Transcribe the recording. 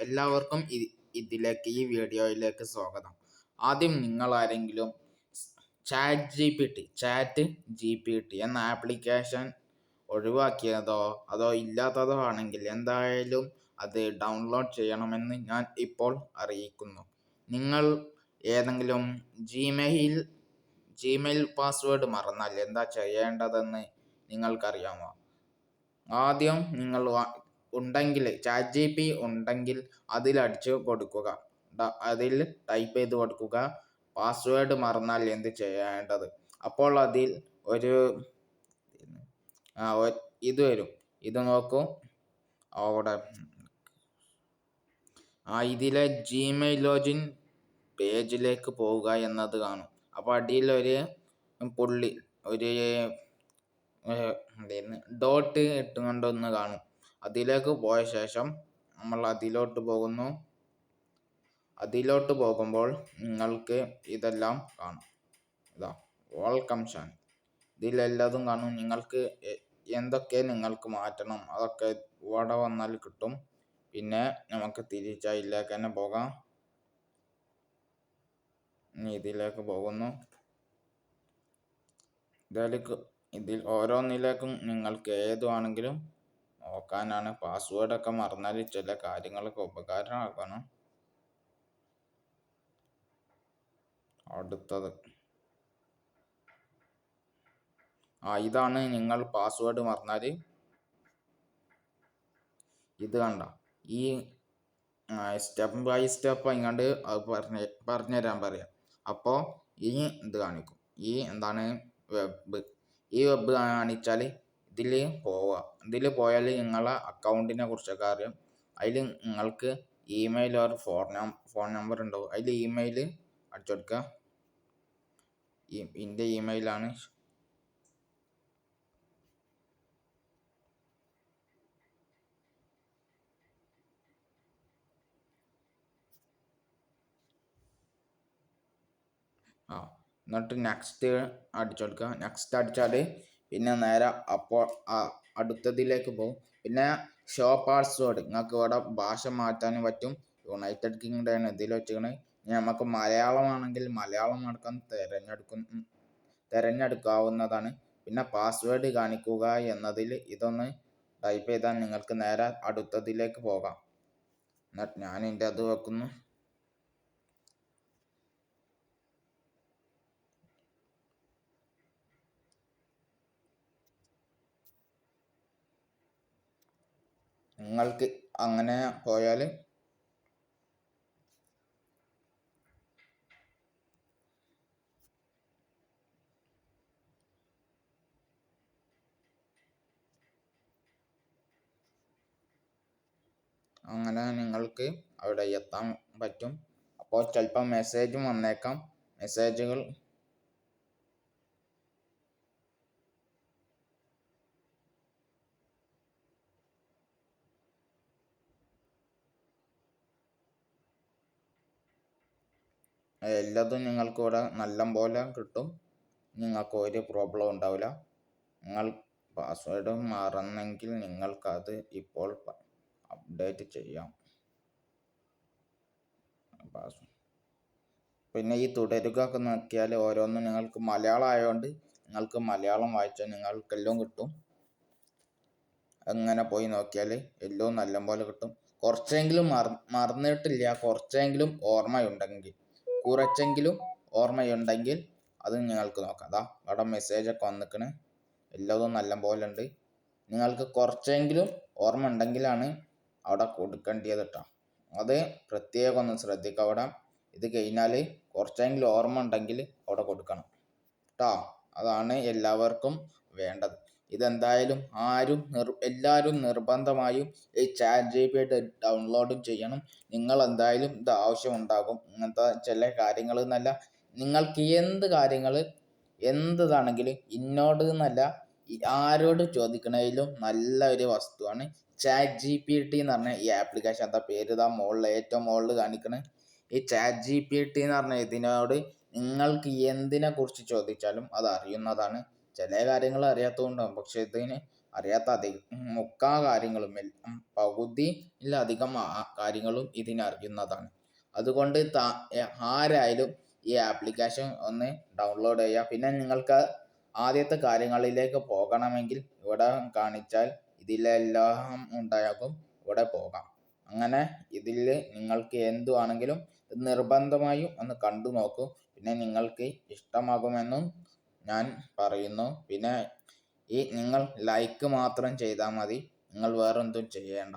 എല്ലാവർക്കും ഈ വീഡിയോയിലേക്ക് സ്വാഗതം. ആദ്യം നിങ്ങൾ ആരെങ്കിലും ചാറ്റ് ജി പി ടി എന്ന ആപ്ലിക്കേഷൻ ഒഴിവാക്കിയതോ അതോ ഇല്ലാത്തതോ ആണെങ്കിൽ എന്തായാലും അത് ഡൗൺലോഡ് ചെയ്യണമെന്ന് ഞാൻ ഇപ്പോൾ അറിയിക്കുന്നു. നിങ്ങൾ ഏതെങ്കിലും ജിമെയിൽ പാസ്വേഡ് മറന്നാൽ എന്താ ചെയ്യേണ്ടതെന്ന് നിങ്ങൾക്കറിയാമോ? ആദ്യം നിങ്ങൾ ചാറ്റ് ജി പി ഉണ്ടെങ്കിൽ അതിലടിച്ചു കൊടുക്കുക, അതിൽ ടൈപ്പ് ചെയ്ത് കൊടുക്കുക പാസ്വേഡ് മറന്നാൽ എന്ത് ചെയ്യേണ്ടത്. അപ്പോൾ അതിൽ ഒരു ഇത് വരും. ഇത് നോക്കൂ, അവിടെ ഇതിലെ ജിമെയിൽ ലോഗിൻ പേജിലേക്ക് പോവുക എന്നത് കാണും. അപ്പോൾ അടിയിൽ ഒരു പുള്ളി ഒരു ഡോട്ട് ഇട്ടുകൊണ്ടൊന്ന് കാണും. അതിലേക്ക് പോയ ശേഷം നമ്മൾ അതിലോട്ട് പോകുമ്പോൾ നിങ്ങൾക്ക് ഇതെല്ലാം കാണും. ഇതാ വെൽക്കം ഷാൻ, ഇതിലെല്ലാതും കാണും. നിങ്ങൾക്ക് എന്തൊക്കെ നിങ്ങൾക്ക് മാറ്റണം അതൊക്കെ ഇവിടെ വന്നാൽ കിട്ടും. പിന്നെ നമുക്ക് തിരിച്ചതിലേക്ക് തന്നെ പോകാം. ഇതിലേക്ക് പോകുന്നു. ഇതിൽ ഓരോന്നിലേക്കും നിങ്ങൾക്ക് ഏതുവാണെങ്കിലും നോക്കാനാണ്. പാസ്വേഡൊക്കെ മറന്നാൽ ചില കാര്യങ്ങളൊക്കെ ഉപകാരമാക്കണം. അടുത്തത് ഇതാണ്. നിങ്ങൾ പാസ്വേഡ് മറന്നാൽ ഇത് കണ്ട ഈ സ്റ്റെപ്പ് ബൈ സ്റ്റെപ്പ് ഇങ്ങോട്ട് അത് പറഞ്ഞുതരാൻ പറയാം. അപ്പോൾ ഇത് കാണിക്കും. ഈ വെബ് കാണിച്ചാൽ ഇതിൽ പോയാൽ നിങ്ങളെ അക്കൗണ്ടിനെ കുറിച്ചൊക്കെ അറിയും. അതിൽ നിങ്ങൾക്ക് ഇമെയിൽ ഒരു ഫോൺ നമ്പർ ഉണ്ടാവും. അതിൽ ഇമെയിൽ അടിച്ചു കൊടുക്കുക. എൻ്റെ ഇമെയിലാണ്. എന്നിട്ട് നെക്സ്റ്റ് അടിച്ചു കൊടുക്കുക. നെക്സ്റ്റ് അടിച്ചാൽ പിന്നെ നേരെ അപ്പോൾ അടുത്തതിലേക്ക് പോകും. പിന്നെ ഷോ പാസ്വേഡ് നിങ്ങൾക്ക് ഇവിടെ ഭാഷ മാറ്റാനും പറ്റും. യുണൈറ്റഡ് കിങ്ഡമാണ് ഇതിൽ വെച്ചിരിക്കണത്. ഇനി നമുക്ക് മലയാളമാണെങ്കിൽ മലയാളം അടക്കം തിരഞ്ഞെടുക്കാവുന്നതാണ്. പിന്നെ പാസ്വേഡ് കാണിക്കുക എന്നതിൽ ഇതൊന്ന് ടൈപ്പ് ചെയ്താൽ നിങ്ങൾക്ക് നേരെ അടുത്തതിലേക്ക് പോകാം. എന്നിട്ട് ഞാൻ എൻ്റെ അത് വെക്കുന്നു. നിങ്ങൾക്ക് അങ്ങനെ പോയാൽ അങ്ങനെ നിങ്ങൾക്ക് അവിടെ എത്താൻ പറ്റും. അപ്പോൾ ചിലപ്പോൾ മെസ്സേജും വന്നേക്കാം. മെസ്സേജുകൾ എല്ലാതും നിങ്ങൾക്ക് ഇവിടെ നല്ല പോലെ കിട്ടും. നിങ്ങൾക്ക് ഒരു പ്രോബ്ലം ഉണ്ടാവില്ല. നിങ്ങൾ പാസ്വേഡ് മറന്നെങ്കിൽ നിങ്ങൾക്കത് ഇപ്പോൾ അപ്ഡേറ്റ് ചെയ്യാം. പിന്നെ ഈ തുടരുക ഒക്കെ നോക്കിയാൽ ഓരോന്നും നിങ്ങൾക്ക് മലയാളം ആയതുകൊണ്ട് നിങ്ങൾക്ക് മലയാളം വായിച്ചാൽ നിങ്ങൾക്കെല്ലാം കിട്ടും. അങ്ങനെ പോയി നോക്കിയാൽ എല്ലാം നല്ലപോലെ കിട്ടും. കുറച്ചെങ്കിലും മറന്നിട്ടില്ല, കുറച്ചെങ്കിലും ഓർമ്മയുണ്ടെങ്കിൽ അത് നിങ്ങൾക്ക് നോക്കാം. അവിടെ മെസ്സേജൊക്കെ വന്നിക്കണ്. എല്ലാതും നല്ലപോലെ ഉണ്ട്. നിങ്ങൾക്ക് കുറച്ചെങ്കിലും ഓർമ്മ ഉണ്ടെങ്കിലാണ് അവിടെ കൊടുക്കേണ്ടത് കേട്ടോ. അത് പ്രത്യേകം ഒന്ന് ശ്രദ്ധിക്കുക. അവിടെ ഇത് കഴിഞ്ഞാൽ കുറച്ചെങ്കിലും ഓർമ്മ ഉണ്ടെങ്കിൽ അവിടെ കൊടുക്കണം കേട്ടോ. അതാണ് എല്ലാവർക്കും വേണ്ടത്. ഇതെന്തായാലും എല്ലാവരും നിർബന്ധമായും ഈ ചാറ്റ് ജി പി ടി ഡൗൺലോഡും ചെയ്യണം. നിങ്ങൾ എന്തായാലും ഇത് ആവശ്യമുണ്ടാകും. ഇങ്ങനത്തെ ചില കാര്യങ്ങൾ എന്നല്ല, നിങ്ങൾക്ക് എന്താണെങ്കിലും ഇന്നോട് എന്നല്ല ആരോട് ചോദിക്കണേലും നല്ല ഒരു വസ്തുവാണ് ചാറ്റ് ജി പി ടി എന്ന് പറഞ്ഞ ഈ ആപ്ലിക്കേഷൻ. എന്താ പേര് ഏറ്റവും മുകളിൽ കാണിക്കണേ ഈ ചാറ്റ് ജി പി ടി എന്ന് പറഞ്ഞ ഇതിനോട് നിങ്ങൾക്ക് എന്തിനെ കുറിച്ച് ചോദിച്ചാലും അത് അറിയുന്നതാണ്. ചില കാര്യങ്ങൾ അറിയാത്തതുകൊണ്ടാകും, പക്ഷെ ഇതിന് അറിയാത്ത മുക്കാ കാര്യങ്ങളും പകുതിയിലധികം കാര്യങ്ങളും ഇതിനറിയുന്നതാണ്. അതുകൊണ്ട് ആരായാലും ഈ ആപ്ലിക്കേഷൻ ഒന്ന് ഡൗൺലോഡ് ചെയ്യുക. പിന്നെ നിങ്ങൾക്ക് ആദ്യത്തെ കാര്യങ്ങളിലേക്ക് പോകണമെങ്കിൽ ഇവിടെ കാണിച്ചാൽ ഇതിലെല്ലാം ഉണ്ടാകും, ഇവിടെ പോകാം. അങ്ങനെ ഇതിൽ നിങ്ങൾക്ക് എന്തുവാണെങ്കിലും നിർബന്ധമായും ഒന്ന് കണ്ടു നോക്കൂ. പിന്നെ നിങ്ങൾക്ക് ഇഷ്ടമാകുമെന്നും ഞാൻ പറയുന്നു. പിന്നെ നിങ്ങൾ ലൈക്ക് മാത്രം ചെയ്താൽ മതി, നിങ്ങൾ വേറെന്തും ചെയ്യേണ്ട.